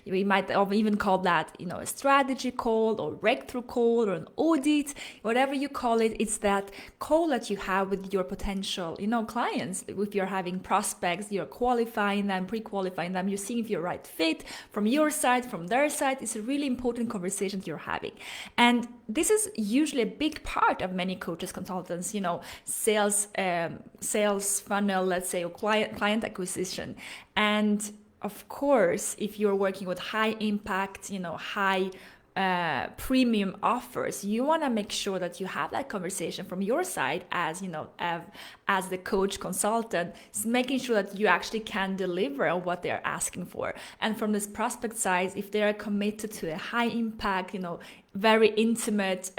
We might even call that, a strategy call or breakthrough call or an audit, whatever you call it. It's that call that you have with your potential, clients. If you're having prospects, you're qualifying them, pre-qualifying them, you're seeing if you're right fit from your side, from their side. It's a really important conversation you're having. And this is usually a big part of many coaches, consultants, sales funnel, let's say, or client acquisition. And of course, if you're working with high impact, high premium offers, you want to make sure that you have that conversation from your side as as the coach consultant, making sure that you actually can deliver on what they're asking for. And from this prospect side, if they are committed to a high impact, very intimate,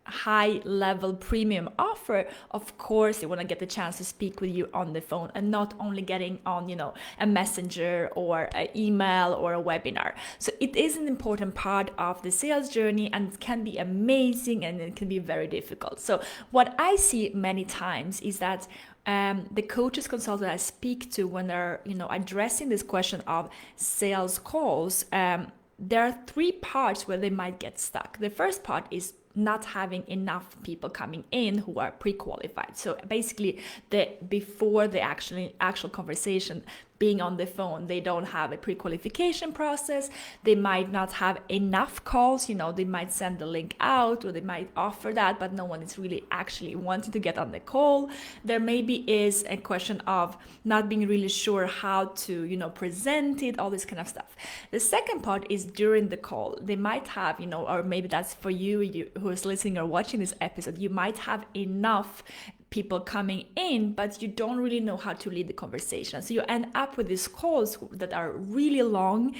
high level premium offer, of course they want to get the chance to speak with you on the phone and not only getting on a messenger or an email or a webinar. So it is an important part of the sales journey, and it can be amazing and it can be very difficult. So what I see many times is that the coaches consultant I speak to, when they're addressing this question of sales calls, there are three parts where they might get stuck. The first part is not having enough people coming in who are pre-qualified. So basically, before the actual conversation, being on the phone, they don't have a pre-qualification process. They might not have enough calls. They might send the link out, or they might offer that, but no one is really actually wanting to get on the call. There maybe is a question of not being really sure how to, present it, all this kind of stuff. The second part is during the call. They might have, or maybe that's for you who is listening or watching this episode, you might have enough people coming in, but you don't really know how to lead the conversation. So you end up with these calls that are really long.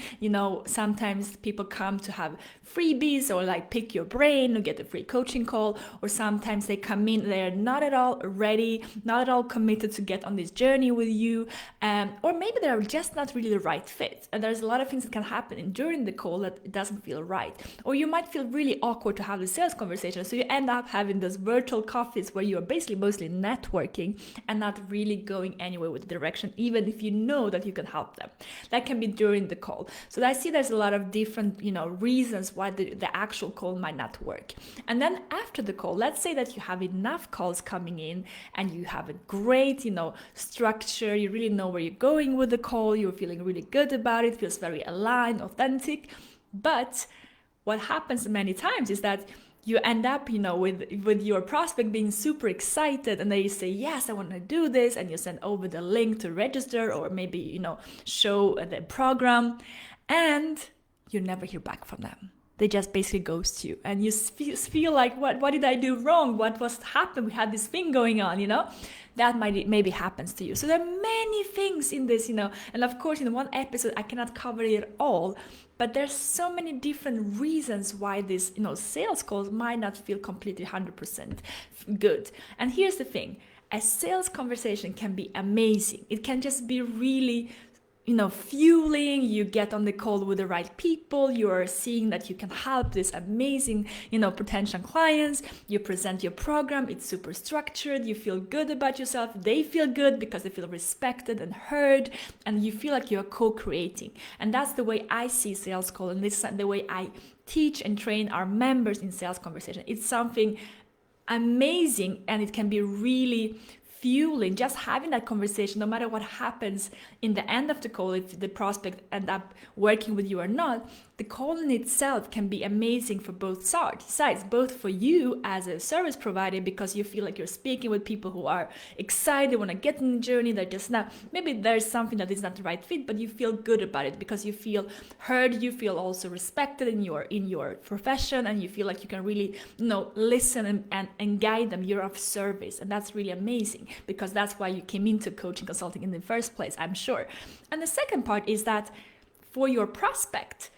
Sometimes people come to have freebies or like pick your brain or get a free coaching call, or sometimes they come in, they're not at all ready, not at all committed to get on this journey with you, or maybe they're just not really the right fit. And there's a lot of things that can happen during the call that it doesn't feel right. Or you might feel really awkward to have the sales conversation, so you end up having those virtual coffees where you're basically mostly networking and not really going anywhere with the direction, even if you know that you can help them. That can be during the call. So I see there's a lot of different reasons why the actual call might not work. And then after the call, let's say that you have enough calls coming in and you have a great structure, you really know where you're going with the call, you're feeling really good about it, feels very aligned, authentic. But what happens many times is that you end up, with your prospect being super excited, and they say, yes, I want to do this. And you send over the link to register, or maybe, show the program, and you never hear back from them. They just basically ghost you, and you feel like, what did I do wrong? What was happened? We had this thing going on, that maybe happens to you. So there are many things in this, and of course in one episode I cannot cover it all, but there's so many different reasons why this, sales calls might not feel completely 100% good. And here's the thing, a sales conversation can be amazing. It can just be really fueling. You get on the call with the right people. You are seeing that you can help this amazing, potential clients. You present your program. It's super structured. You feel good about yourself. They feel good because they feel respected and heard, and you feel like you're co-creating. And that's the way I see sales call, and this is the way I teach and train our members in sales conversation. It's something amazing, and it can be really fueling, just having that conversation, no matter what happens in the end of the call, if the prospect end up working with you or not. The call in itself can be amazing for both sides, both for you as a service provider, because you feel like you're speaking with people who are excited, want to get in the journey. They're just not, maybe there's something that is not the right fit, but you feel good about it because you feel heard, you feel also respected in your profession, and you feel like you can really listen and guide them. You're of service, and that's really amazing, because that's why you came into coaching consulting in the first place, I'm sure. And the second part is that for your prospect,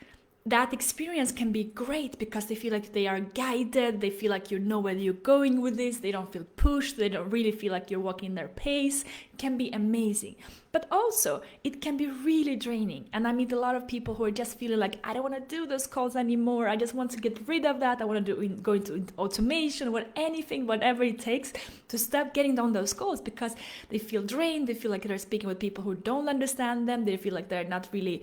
that experience can be great because they feel like they are guided, they feel like you know where you're going with this, they don't feel pushed, they don't really feel like you're walking their pace. can be amazing, but also it can be really draining. And I meet a lot of people who are just feeling like, I don't want to do those calls anymore. I just want to get rid of that. I want to go into automation, whatever it takes to stop getting on those calls, because they feel drained. They feel like they're speaking with people who don't understand them. They feel like they're not really,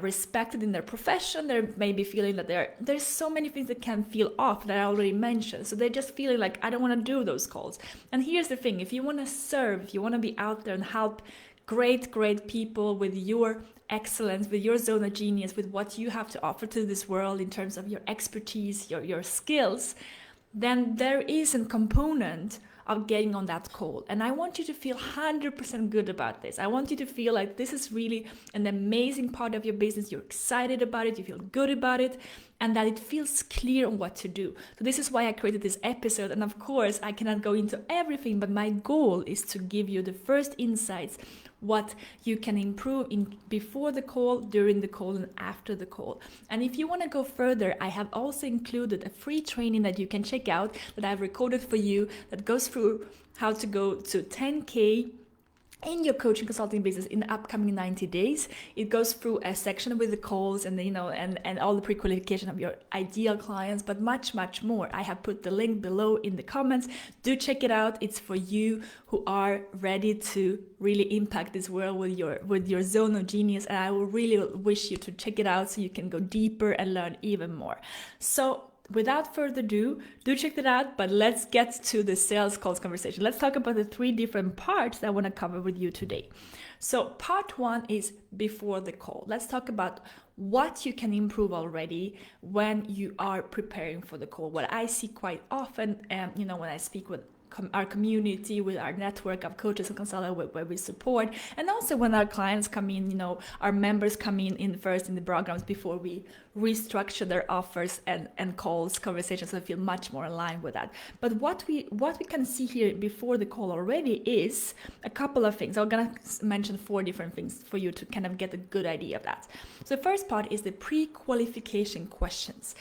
respected in their profession. They're maybe feeling that there's so many things that can feel off that I already mentioned. So they're just feeling like, I don't want to do those calls. And here's the thing: if you want to serve, if you want to be out there and help great people with your excellence, with your zone of genius, with what you have to offer to this world in terms of your expertise, your skills, then there is a component of getting on that call. And I want you to feel 100% good about this. I want you to feel like this is really an amazing part of your business. You're excited about it, you feel good about it, and that it feels clear on what to do. So this is why I created this episode. And of course, I cannot go into everything, but my goal is to give you the first insights, what you can improve in before the call, during the call, and after the call. And if you want to go further, I have also included a free training that you can check out that I've recorded for you that goes through how to go to 10K in your coaching consulting business in the upcoming 90 days. It goes through a section with the calls and and all the pre-qualification of your ideal clients, but much more. I have put the link below in the comments. Do check it out. It's for you who are ready to really impact this world with your zone of genius, and I will really wish you to check it out so you can go deeper and learn even more. So without further ado, do check that out, but let's get to the sales calls conversation. Let's talk about the 3 different parts that I want to cover with you today. So part 1 is before the call. Let's talk about what you can improve already when you are preparing for the call. What I see quite often, when I speak with our community, with our network of coaches and consultants where we support, and also when our clients come in, our members come in first in the programs before we restructure their offers and calls, conversations, so I feel much more aligned with that. But what we can see here before the call already is a couple of things. I'm gonna mention 4 different things for you to kind of get a good idea of that. So the first part is the pre-qualification questions.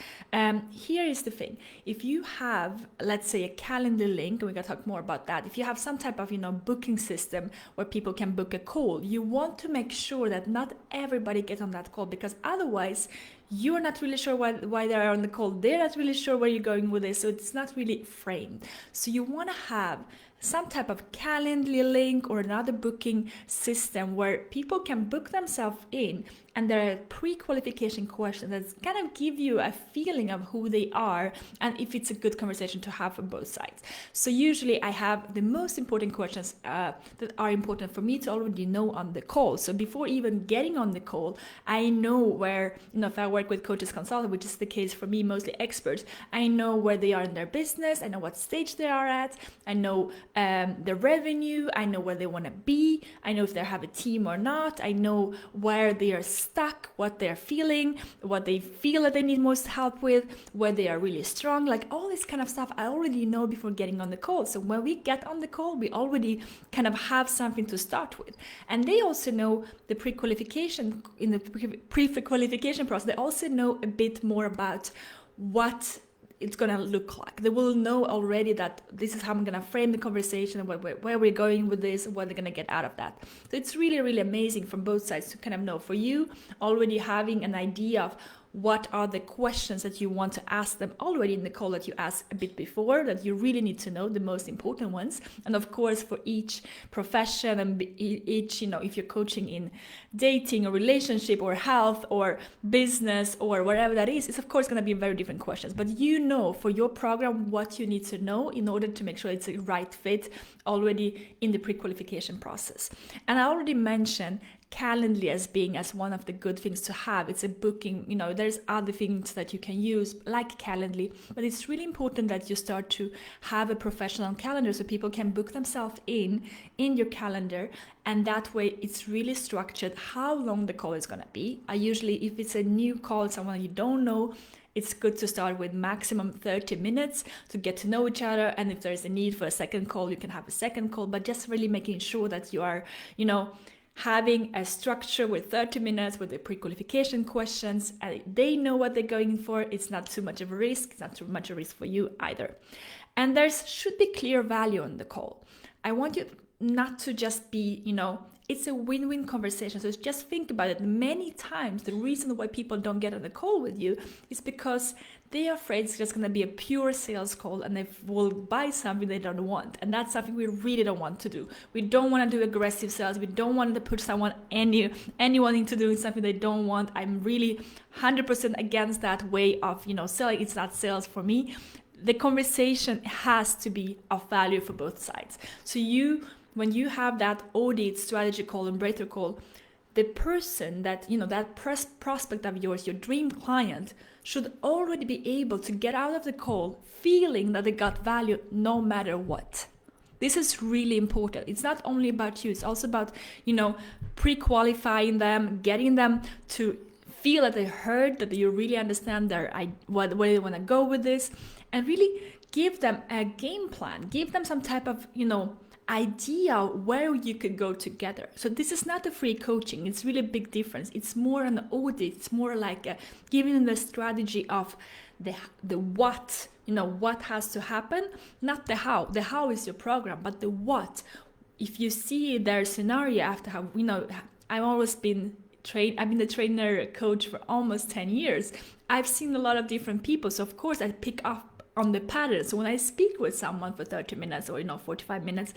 Here is the thing: if you have, let's say, a calendar link, and we're gonna talk more about that. If you have some type of booking system where people can book a call, you want to make sure that not everybody gets on that call, because otherwise you're not really sure why they're on the call. They're not really sure where you're going with this, so it's not really framed. So you want to have some type of calendar link or another booking system where people can book themselves in, and there are pre-qualification questions that kind of give you a feeling of who they are and if it's a good conversation to have for both sides. So usually I have the most important questions that are important for me to already know on the call. So before even getting on the call, I know where, if I work with coaches consultants, which is the case for me, mostly experts, I know where they are in their business, I know what stage they are at, I know the revenue, I know where they want to be, I know if they have a team or not, I know where they are stuck, what they're feeling, what they feel that they need most help with, where they are really strong, like all this kind of stuff I already know before getting on the call. So when we get on the call, we already kind of have something to start with. And they also know the pre-qualification, in the pre-qualification process, they also know a bit more about what it's going to look like. They will know already that this is how I'm going to frame the conversation, where we're going with this, what they're going to get out of that. So it's really amazing from both sides to kind of know. For you, already having an idea of what are the questions that you want to ask them already in the call that you asked a bit before, that you really need to know, the most important ones. And of course, for each profession and each, if you're coaching in dating or relationship or health or business or whatever that is, it's of course going to be very different questions. But for your program what you need to know in order to make sure it's a right fit already in the pre-qualification process. And I already mentioned Calendly as one of the good things to have. It's a booking, there's other things that you can use like Calendly, but it's really important that you start to have a professional calendar so people can book themselves in your calendar, and that way it's really structured how long the call is going to be. I usually, if it's a new call, someone you don't know, it's good to start with maximum 30 minutes to get to know each other. And if there's a need for a second call, you can have a second call, but just really making sure that you are, having a structure with 30 minutes with the pre-qualification questions. They know what they're going for. It's not too much of a risk. It's not too much a risk for you either. And there should be clear value on the call. I want you not to just be, it's a win-win conversation. So just think about it. Many times the reason why people don't get on the call with you is because they're afraid it's just going to be a pure sales call and they will buy something they don't want. And that's something we really don't want to do. We don't want to do aggressive sales. We don't want to put anyone into doing something they don't want. I'm really 100% against that way of, selling. It's not sales for me. The conversation has to be of value for both sides. So when you have that audit, strategy call, and breakthrough call, the person that, that prospect of yours, your dream client, should already be able to get out of the call feeling that they got value no matter what. This is really important. It's not only about you, it's also about, pre-qualifying them, getting them to feel that they heard, that you really understand where they want to go with this, and really give them a game plan, give them some type of, idea where you could go together. So this is not a free coaching. It's really a big difference. It's more an audit. It's more like giving them the strategy of the what, what has to happen, not the how. The how is your program, but the what. If you see their scenario after how, I've been the trainer coach for almost 10 years. I've seen a lot of different people. So of course I pick up on the patterns. So when I speak with someone for 30 minutes or 45 minutes,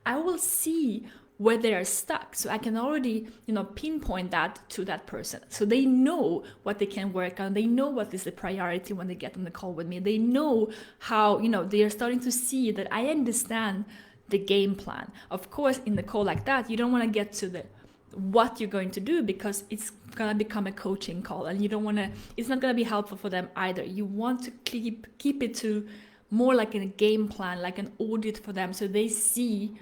I will see where they are stuck. So I can already pinpoint that to that person. So they know what they can work on. They know what is the priority when they get on the call with me. They know how, they are starting to see that I understand the game plan. Of course, in the call like that, you don't want to get to the what you're going to do, because it's going to become a coaching call and it's not going to be helpful for them either. You want to keep it to more like a game plan, like an audit for them, so they see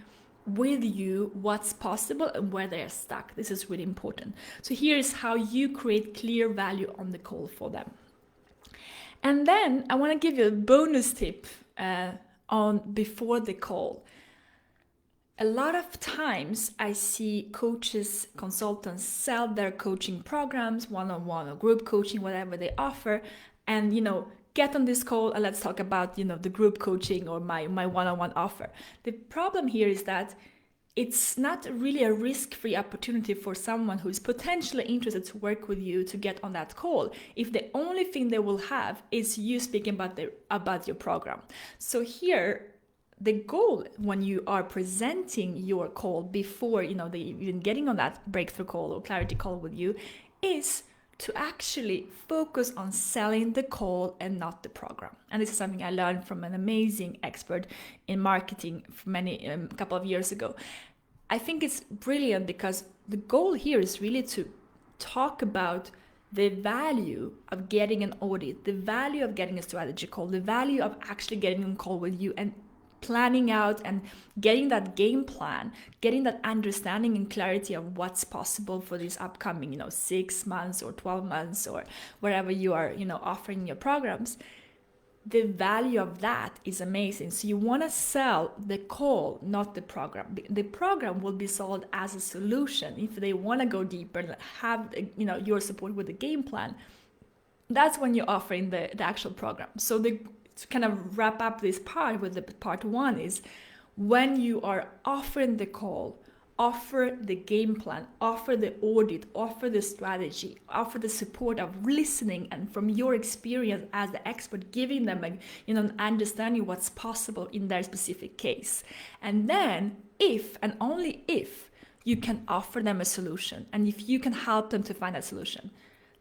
with you what's possible and where they're stuck. This is really important. So here's how you create clear value on the call for them. And then I want to give you a bonus tip on before the call. A lot of times I see coaches, consultants sell their coaching programs, one-on-one or group coaching, whatever they offer, and get on this call and let's talk about the group coaching or my one-on-one offer. The problem here is that it's not really a risk-free opportunity for someone who is potentially interested to work with you to get on that call if the only thing they will have is you speaking about your program. So here, the goal when you are presenting your call before they even getting on that breakthrough call or clarity call with you is to actually focus on selling the call and not the program. And this is something I learned from an amazing expert in marketing a couple of years ago. I think it's brilliant because the goal here is really to talk about the value of getting an audit, the value of getting a strategy call, the value of actually getting on call with you and planning out and getting that game plan, getting that understanding and clarity of what's possible for these upcoming, 6 months or 12 months or wherever you are, offering your programs. The value of that is amazing. So you want to sell the call, not the program. The program will be sold as a solution. If they want to go deeper and have, your support with the game plan, that's when you're offering the actual program. So to kind of wrap up this part with the part one is when you are offering the call, offer the game plan, offer the audit, offer the strategy, offer the support of listening and from your experience as the expert, giving them an understanding what's possible in their specific case. And then if and only if you can offer them a solution and if you can help them to find a solution,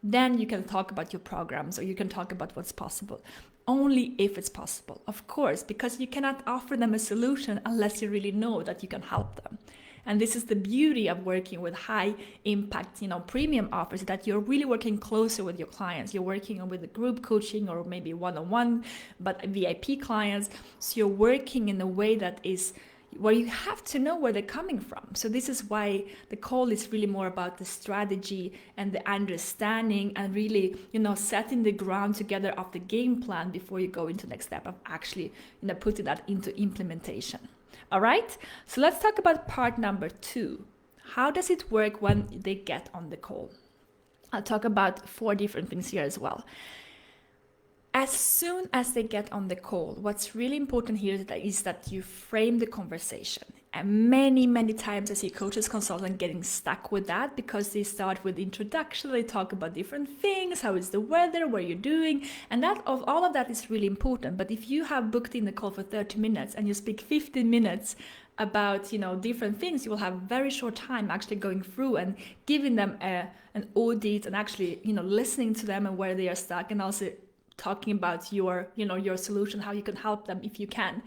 then you can talk about your programs or you can talk about what's possible. Only if it's possible, of course, because you cannot offer them a solution unless you really know that you can help them. And this is the beauty of working with high impact, premium offers, that you're really working closer with your clients. You're working with the group coaching or maybe one-on-one, but VIP clients. So you're working in a way that is where you have to know where they're coming from. So this is why the call is really more about the strategy and the understanding and really, setting the ground together of the game plan before you go into the next step of actually, putting that into implementation. All right. So let's talk about part number 2. How does it work when they get on the call? I'll talk about 4 different things here as well. As soon as they get on the call, what's really important here is that you frame the conversation. And many times I see coaches, consultants getting stuck with that because they start with introduction, they talk about different things, how is the weather, what are you doing, and that all of that is really important. But if you have booked in the call for 30 minutes and you speak 15 minutes about different things, you will have very short time actually going through and giving them an audit and actually listening to them and where they are stuck, and also talking about your solution, how you can help them if you can.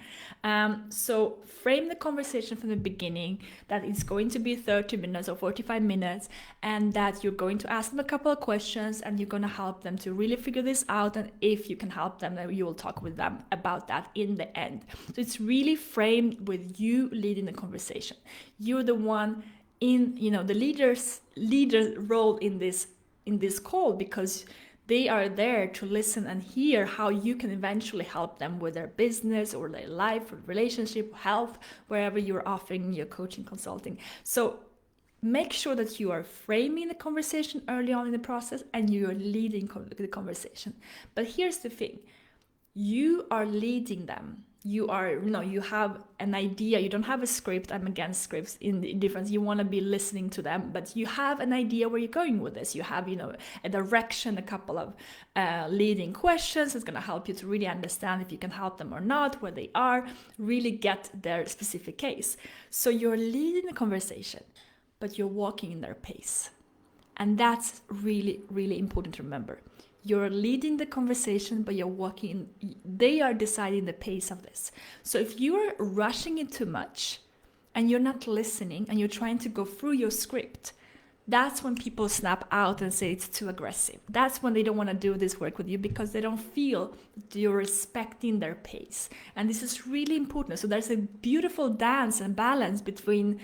So frame the conversation from the beginning that it's going to be 30 minutes or 45 minutes, and that you're going to ask them a couple of questions and you're going to help them to really figure this out. And if you can help them, then you will talk with them about that in the end. So it's really framed with you leading the conversation. You're the one in the leader role in this call, because they are there to listen and hear how you can eventually help them with their business or their life or relationship, health, wherever you're offering your coaching, consulting. So make sure that you are framing the conversation early on in the process and you are leading the conversation. But here's the thing. You are leading them. You have an idea. You don't have a script. I'm against scripts in the difference. You want to be listening to them, but you have an idea where you're going with this. You have, a direction, a couple of leading questions that's going to help you to really understand if you can help them or not, where they are, really get their specific case. So you're leading the conversation, but you're walking in their pace. And that's really, really important to remember. You're leading the conversation, but you're walking, they are deciding the pace of this. So if you're rushing it too much and you're not listening and you're trying to go through your script, that's when people snap out and say it's too aggressive. That's when they don't want to do this work with you, because they don't feel that you're respecting their pace. And this is really important. So there's a beautiful dance and balance between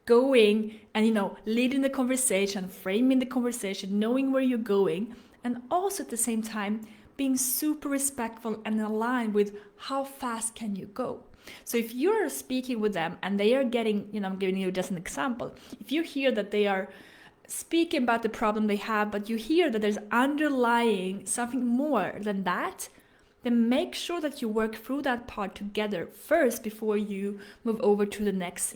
going and, leading the conversation, framing the conversation, knowing where you're going, and also at the same time being super respectful and aligned with how fast can you go. So if you're speaking with them and they are getting, I'm giving you just an example. If you hear that they are speaking about the problem they have, but you hear that there's underlying something more than that, then make sure that you work through that part together first before you move over to the next,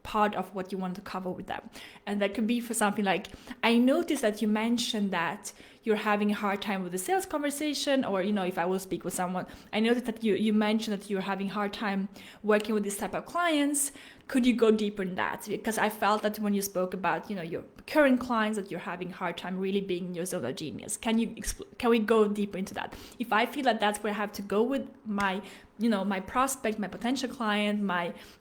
part of what you want to cover with them. And that could be for something like, I noticed that you mentioned that you're having a hard time with the sales conversation, or, if I will speak with someone, I noticed that you mentioned that you're having a hard time working with this type of clients. Could you go deeper in that? Because I felt that when you spoke about, your current clients, that you're having a hard time really being your zone of genius. Can we go deeper into that? If I feel that that's where I have to go with my, my prospect, my potential client,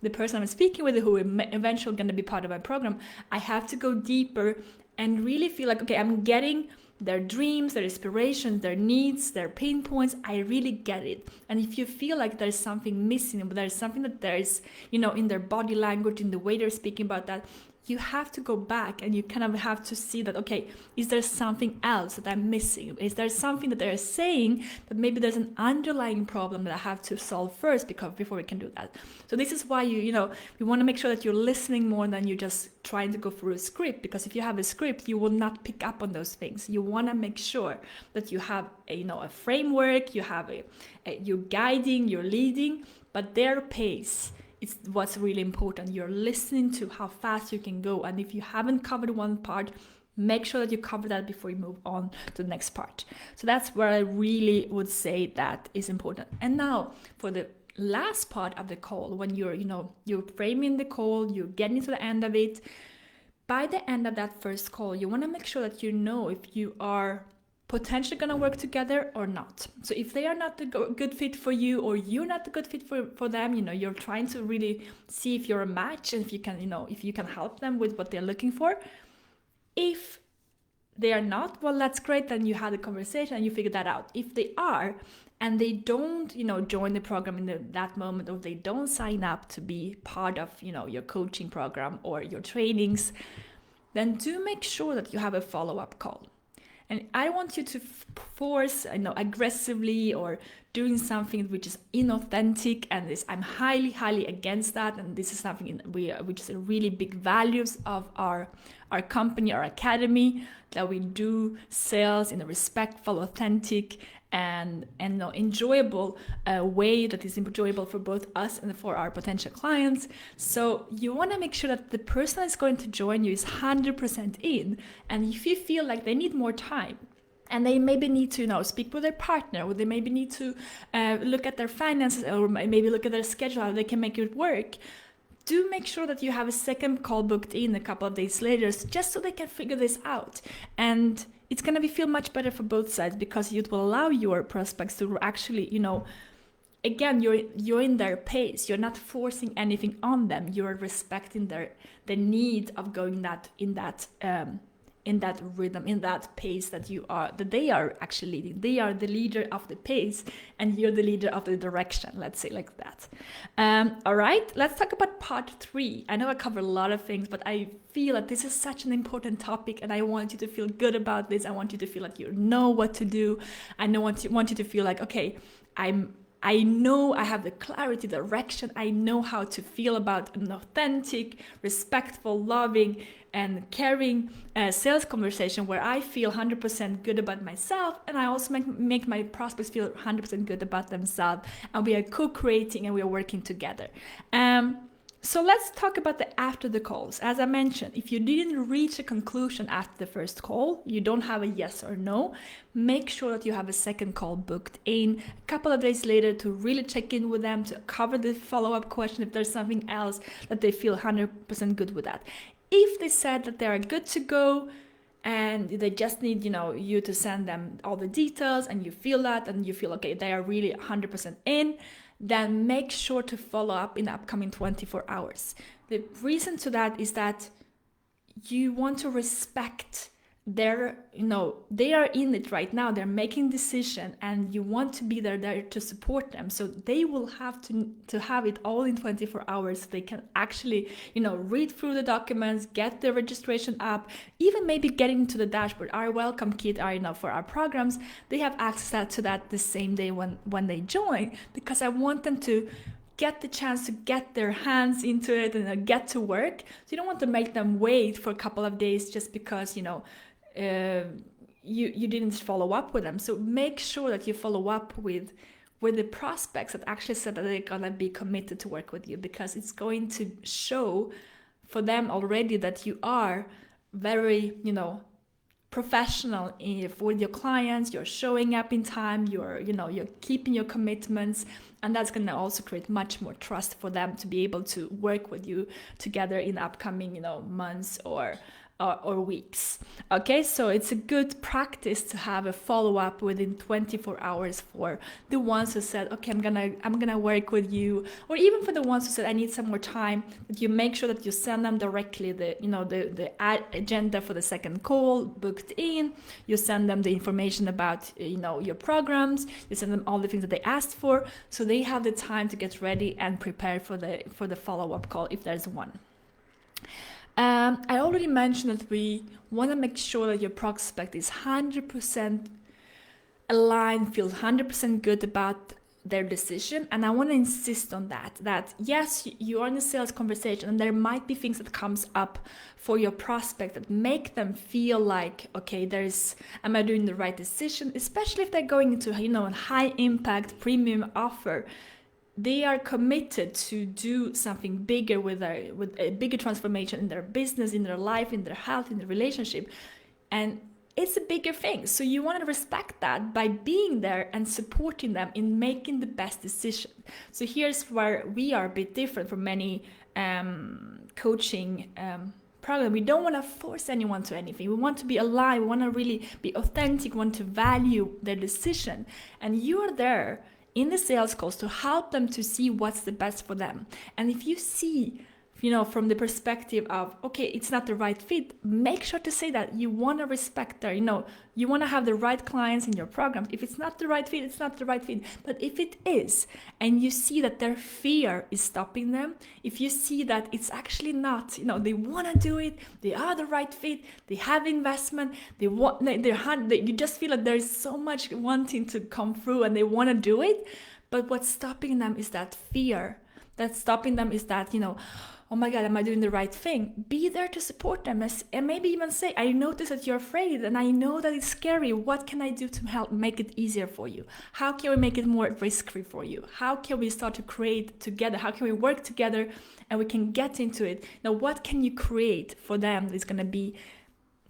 the person I'm speaking with, who is eventually going to be part of my program, I have to go deeper and really feel like, okay, I'm getting their dreams, their aspirations, their needs, their pain points. I really get it. And if you feel like there's something missing, but there's something that there's, in their body language, in the way they're speaking about that, you have to go back and you kind of have to see that, okay, is there something else that I'm missing? Is there something that they're saying, but maybe there's an underlying problem that I have to solve first before we can do that. So this is why you want to make sure that you're listening more than you're just trying to go through a script, because if you have a script, you will not pick up on those things. You want to make sure that you have a framework, you're guiding, you're leading, but their pace, it's what's really important. You're listening to how fast you can go. And if you haven't covered one part, make sure that you cover that before you move on to the next part. So that's where I really would say that is important. And now for the last part of the call, when you're framing the call, you're getting to the end of it. By the end of that first call, you want to make sure that if you are potentially going to work together or not. So if they are not the good fit for you, or you're not the good fit for them, you're trying to really see if you're a match and if you can help them with what they're looking for. If they are not, well, that's great. Then you had a conversation and you figure that out. If they are, and they don't, join the program in that moment, or they don't sign up to be part of, your coaching program or your trainings, then do make sure that you have a follow-up call. And I don't want you to force, aggressively or doing something which is inauthentic. And I'm highly, highly against that. And this is something which is a really big values of our our company, our academy, that we do sales in a respectful, authentic, and enjoyable way that is enjoyable for both us and for our potential clients. So you want to make sure that the person that's going to join you is 100% in. And if you feel like they need more time, and they maybe need to speak with their partner, or they maybe need to look at their finances, or maybe look at their schedule, how they can make it work, do make sure that you have a second call booked in a couple of days later, just so they can figure this out. And it's going to feel much better for both sides, because it will allow your prospects to actually, again, you're in their pace. You're not forcing anything on them. You're respecting the need of going in that rhythm, in that pace that they are actually leading. They are the leader of the pace, and you're the leader of the direction, let's say like that. All right, let's talk about part 3. I know I covered a lot of things, but I feel that this is such an important topic, and I want you to feel good about this. I want you to feel like you know what to do. I want you to feel like, okay, I know I have the clarity, direction. I know how to feel about an authentic, respectful, loving, and caring sales conversation where I feel 100% good about myself, and I also make my prospects feel 100% good about themselves, and we are co-creating and we are working together. So let's talk about the after the calls. As I mentioned, if you didn't reach a conclusion after the first call, you don't have a yes or no, make sure that you have a second call booked in a couple of days later to really check in with them, to cover the follow-up question if there's something else that they feel 100% good with that. If they said that they are good to go and they just need, you to send them all the details, and you feel that, and you feel, okay, they are really 100% in, then make sure to follow up in the upcoming 24 hours. The reason to that is that you want to respect their, they are in it right now, they're making decision, and you want to be there to support them. So they will have to have it all in 24 hours. So they can actually, read through the documents, get the registration up, even maybe getting into the dashboard, our welcome kit, for our programs. They have access to that the same day when they join, because I want them to get the chance to get their hands into it and get to work. So you don't want to make them wait for a couple of days just because, you didn't follow up with them. So make sure that you follow up with the prospects that actually said that they're gonna be committed to work with you, because it's going to show for them already that you are very, professional with your clients. You're showing up in time. You're keeping your commitments, and that's going to also create much more trust for them to be able to work with you together in upcoming, months or weeks. Okay, so it's a good practice to have a follow-up within 24 hours for the ones who said, okay, I'm gonna work with you, or even for the ones who said I need some more time, that you make sure that you send them directly the agenda for the second call booked in. You send them the information about your programs. You send them all the things that they asked for, so they have the time to get ready and prepare for the follow-up call if there's one. I already mentioned that we want to make sure that your prospect is 100% aligned, feels 100% good about their decision. And I want to insist on that yes, you are in a sales conversation, and there might be things that comes up for your prospect that make them feel like, okay, am I doing the right decision? Especially if they're going into, a high impact premium offer. They are committed to do something bigger with a bigger transformation in their business, in their life, in their health, in their relationship. And it's a bigger thing. So you want to respect that by being there and supporting them in making the best decision. So here's where we are a bit different from many coaching program. We don't want to force anyone to anything. We want to be alive. We want to really be authentic. We want to value their decision. And you are there in the sales calls to help them to see what's the best for them. And if you see, from the perspective of, okay, it's not the right fit, make sure to say that you want to respect their, you want to have the right clients in your program. If it's not the right fit, it's not the right fit. But if it is, and you see that their fear is stopping them, if you see that it's actually not, they want to do it, they are the right fit, they have investment, you just feel like there's so much wanting to come through and they want to do it. But what's stopping them is that fear. That's stopping them is that, oh my God, am I doing the right thing? Be there to support them, and maybe even say, I notice that you're afraid and I know that it's scary. What can I do to help make it easier for you? How can we make it more risk-free for you? How can we start to create together? How can we work together and we can get into it? Now, what can you create for them that's going to be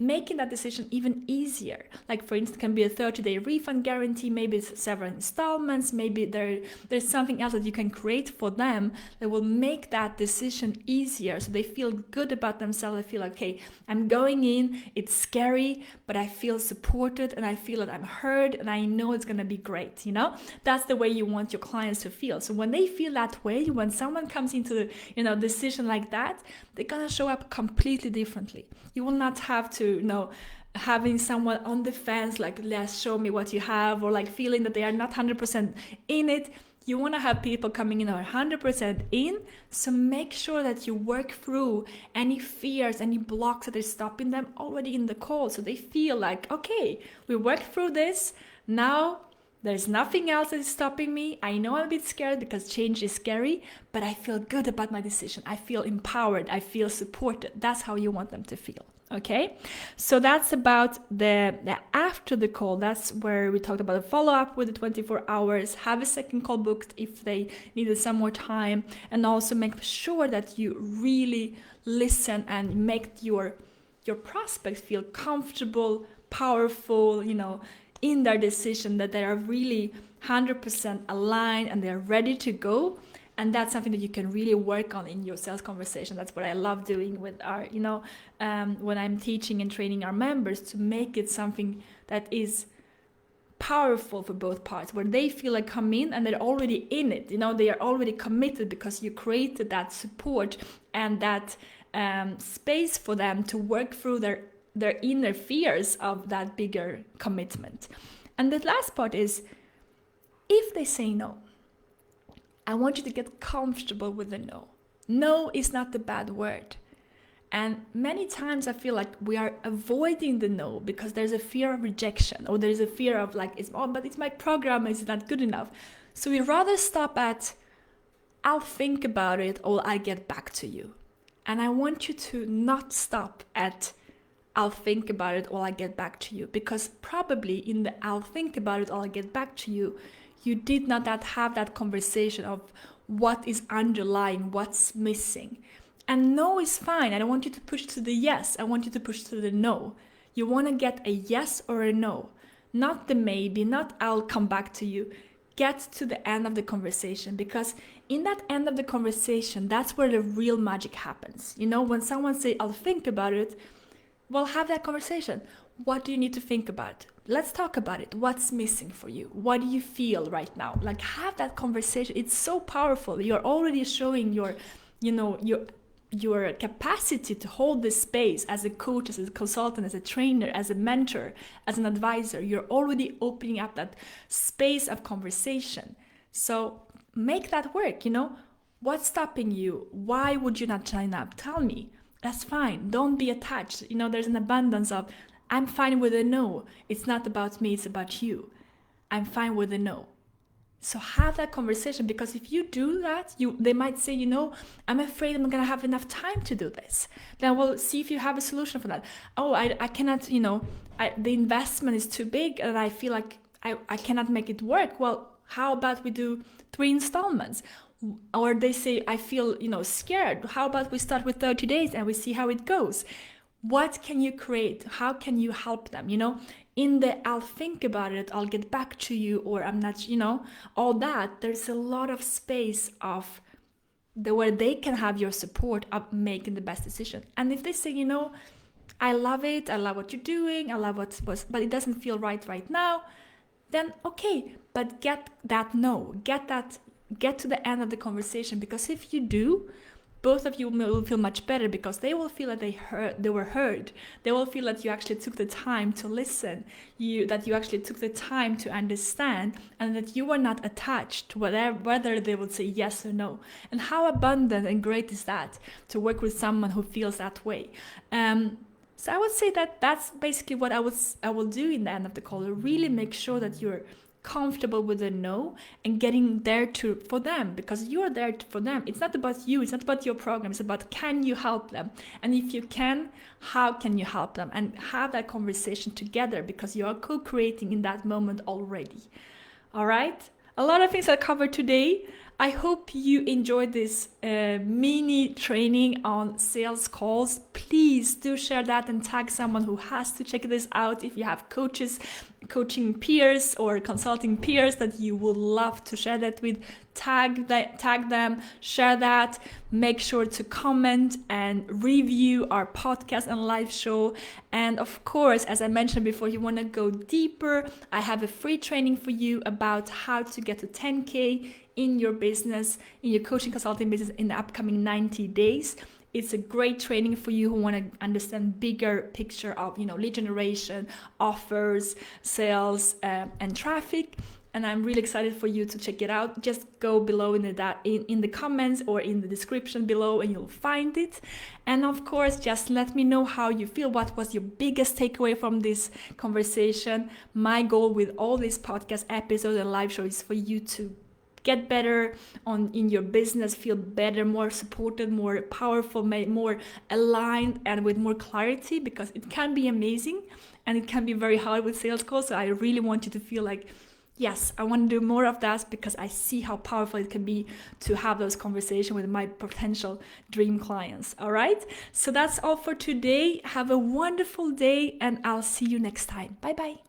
making that decision even easier? Like, for instance, it can be a 30-day refund guarantee, maybe it's several installments, maybe there's something else that you can create for them that will make that decision easier, so they feel good about themselves. They feel like, okay, I'm going in, it's scary, but I feel supported and I feel that I'm heard and I know it's going to be great. That's the way you want your clients to feel. So when they feel that way, when someone comes into the decision like that, they're going to show up completely differently. You will not have to having someone on the fence, like, let's show me what you have, or like feeling that they are not 100% in it. You want to have people coming in who are 100% in. So make sure that you work through any fears, any blocks that are stopping them already in the call, so they feel like, okay, we worked through this. Now there's nothing else that is stopping me. I know I'm a bit scared because change is scary, but I feel good about my decision. I feel empowered. I feel supported. That's how you want them to feel. Okay, so that's about the after the call. That's where we talked about the follow-up with the 24 hours, have a second call booked if they needed some more time, and also make sure that you really listen and make your prospects feel comfortable, powerful, in their decision, that they are really 100% aligned and they're ready to go. And that's something that you can really work on in your sales conversation. That's what I love doing with our, when I'm teaching and training our members, to make it something that is powerful for both parts, where they feel like come in and they're already in it. They are already committed because you created that support and that space for them to work through their inner fears of that bigger commitment. And the last part is, if they say no, I want you to get comfortable with the no. No is not the bad word. And many times I feel like we are avoiding the no because there's a fear of rejection, or there's a fear of like, but it's my program, is not good enough. So we rather stop at, I'll think about it, or I'll get back to you. And I want you to not stop at, I'll think about it, or I'll get back to you, because probably in the I'll think about it, or I'll get back to you, you did not have that conversation of what is underlying, what's missing. And no is fine. I don't want you to push to the yes. I want you to push to the no. You want to get a yes or a no, not the maybe, not I'll come back to you. Get to the end of the conversation, because in that end of the conversation, that's where the real magic happens. When someone says, I'll think about it, well, have that conversation. What do you need to think about? Let's talk about it. What's missing for you? What do you feel right now? Like, have that conversation. It's so powerful. You're already showing your capacity to hold this space as a coach, as a consultant, as a trainer, as a mentor, as an advisor. You're already opening up that space of conversation. So make that work. What's stopping you? Why would you not sign up? Tell me. That's fine. Don't be attached. There's an abundance of, I'm fine with a no. It's not about me, it's about you. I'm fine with a no. So have that conversation, because if you do that, they might say, I'm afraid I'm not going to have enough time to do this. Then we'll see if you have a solution for that. Oh, I cannot, the investment is too big and I feel like I cannot make it work. Well, how about we do 3 installments? Or they say, I feel, scared. How about we start with 30 days and we see how it goes? What can you create? How can you help them? In the I'll think about it, I'll get back to you, or I'm not, all that, there's a lot of space of where they can have your support of making the best decision. And if they say, I love it, I love what you're doing, I love but it doesn't feel right now, then okay, but get that no, get to the end of the conversation, because if you do, both of you will feel much better, because they will feel that they were heard. They will feel that you actually took the time to listen, that you actually took the time to understand, and that you were not attached to whether they would say yes or no. And how abundant and great is that, to work with someone who feels that way. So I would say that that's basically what I will do in the end of the call. Really make sure that you're comfortable with a no and getting there for them, because you're there for them. It's not about you, it's not about your program, it's about can you help them, and if you can, how can you help them, and have that conversation together, because you are co-creating in that moment already. All right, a lot of things I covered today. I hope you enjoyed this mini training on sales calls. Please do share that and tag someone who has to check this out. If you have coaches, coaching peers or consulting peers that you would love to share that with, tag them, share that. Make sure to comment and review our podcast and live show. And of course, as I mentioned before, you want to go deeper, I have a free training for you about how to get to 10K in your business, in your coaching consulting business in the upcoming 90 days. It's a great training for you who want to understand bigger picture of, lead generation, offers, sales, and traffic. And I'm really excited for you to check it out. Just go below in the comments or in the description below and you'll find it. And of course, just let me know how you feel. What was your biggest takeaway from this conversation? My goal with all these podcast episodes and live shows is for you to get better in your business, feel better, more supported, more powerful, more aligned, and with more clarity, because it can be amazing and it can be very hard with sales calls. So I really want you to feel like, yes, I want to do more of that, because I see how powerful it can be to have those conversations with my potential dream clients. All right, so that's all for today. Have a wonderful day and I'll see you next time. Bye bye.